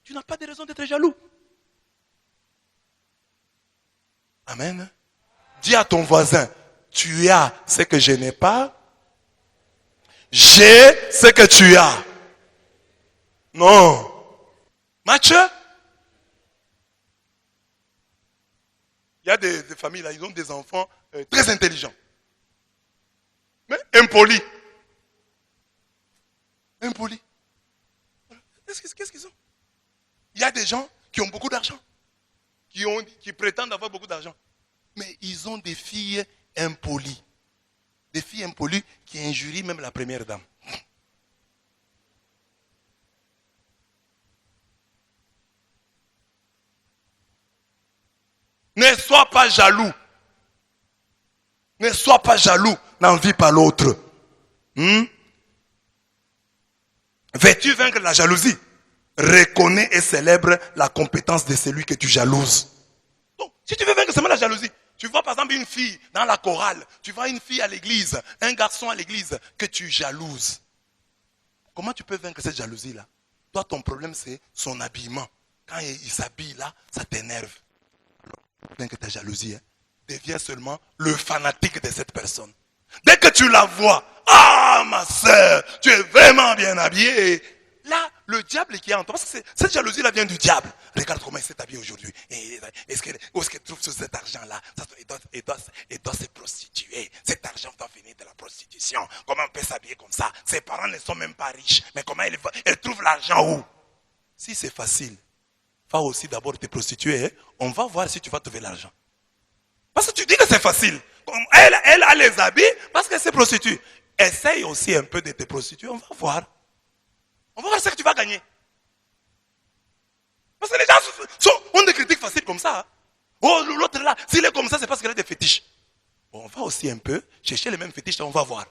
tu n'as pas de raison d'être jaloux. Amen. Dis à ton voisin, tu as ce que je n'ai pas. J'ai ce que tu as. Non. Mathieu, il y a des familles là, ils ont des enfants très intelligents. Mais impolis. Impolis. Qu'est-ce qu'ils ont? Il y a des gens qui ont beaucoup d'argent, qui prétendent avoir beaucoup d'argent. Mais ils ont des filles impolies. Des filles impolies qui injurient même la première dame. Ne sois pas jaloux. Ne sois pas jaloux, n'envie pas l'autre. Veux-tu vaincre la jalousie? Reconnais et célèbre la compétence de celui que tu jalouses. Donc, si tu veux vaincre seulement la jalousie, tu vois par exemple une fille dans la chorale, tu vois une fille à l'église, un garçon à l'église que tu jalouses. Comment tu peux vaincre cette jalousie-là? Toi, ton problème, c'est son habillement. Quand il s'habille là, ça t'énerve. Alors, vaincre ta jalousie, deviens seulement le fanatique de cette personne. Dès que tu la vois, ah ma soeur, tu es vraiment bien habillée. Là, le diable qui est en toi, parce que cette jalousie-là vient du diable. Regarde comment il s'est habillé aujourd'hui. Où est-ce qu'il trouve cet argent-là? Il doit se prostituer. Cet argent doit venir de la prostitution. Comment on peut s'habiller comme ça? Ses parents ne sont même pas riches. Mais comment elle trouve l'argent où? Si c'est facile, va aussi d'abord te prostituer. On va voir si tu vas trouver l'argent. Parce que tu dis que c'est facile. Elle a les habits parce qu'elle se prostitue. Essaye aussi un peu de te prostituer. On va voir. On va voir ce que tu vas gagner. Parce que les gens ont des critiques faciles comme ça. Oh, l'autre là, s'il est comme ça, c'est parce qu'il a des fétiches. Bon, on va aussi un peu chercher les mêmes fétiches, on va voir.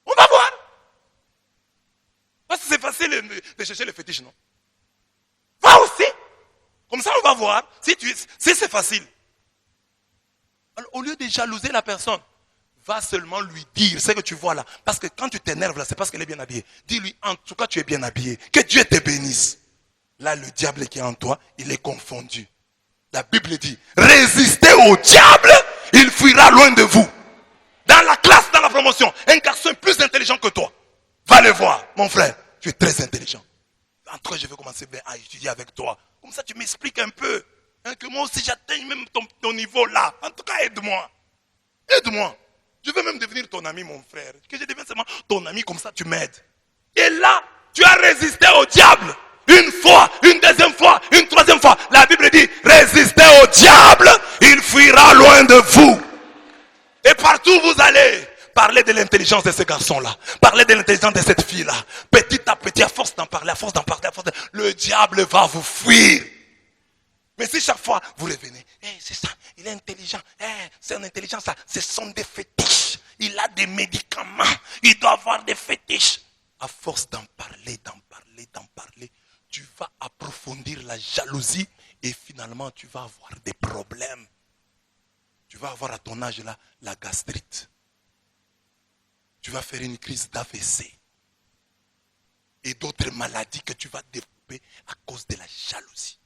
On va voir. Parce que c'est facile de chercher les fétiches, non? Va aussi. Comme ça, on va voir si c'est facile. Alors, au lieu de jalouser la personne, va seulement lui dire ce que tu vois là. Parce que quand tu t'énerves là, c'est parce qu'elle est bien habillée. Dis-lui, en tout cas, tu es bien habillé. Que Dieu te bénisse. Là, le diable qui est en toi, il est confondu. La Bible dit, résistez au diable, il fuira loin de vous. Dans la classe, dans la promotion, un garçon est plus intelligent que toi. Va le voir, mon frère. Tu es très intelligent. En tout cas, je vais commencer à étudier avec toi. Comme ça, tu m'expliques un peu. Hein, que moi aussi, j'atteigne même ton niveau là. En tout cas, aide-moi. Aide-moi. Je veux même devenir ton ami, mon frère. Que je devienne seulement ton ami, comme ça, tu m'aides. Et là, tu as résisté au diable. Une fois, une deuxième fois, une troisième fois. La Bible dit, résistez au diable, il fuira loin de vous. Et partout où vous allez, parlez de l'intelligence de ce garçon-là. Parlez de l'intelligence de cette fille-là. Petit à petit, à force d'en parler, le diable va vous fuir. Mais si chaque fois, vous revenez, c'est ça, il est intelligent, c'est une intelligence, ce sont des fétiches. Il a des médicaments, il doit avoir des fétiches. À force d'en parler, tu vas approfondir la jalousie et finalement tu vas avoir des problèmes. Tu vas avoir à ton âge là la gastrite. Tu vas faire une crise d'AVC. Et d'autres maladies que tu vas développer à cause de la jalousie.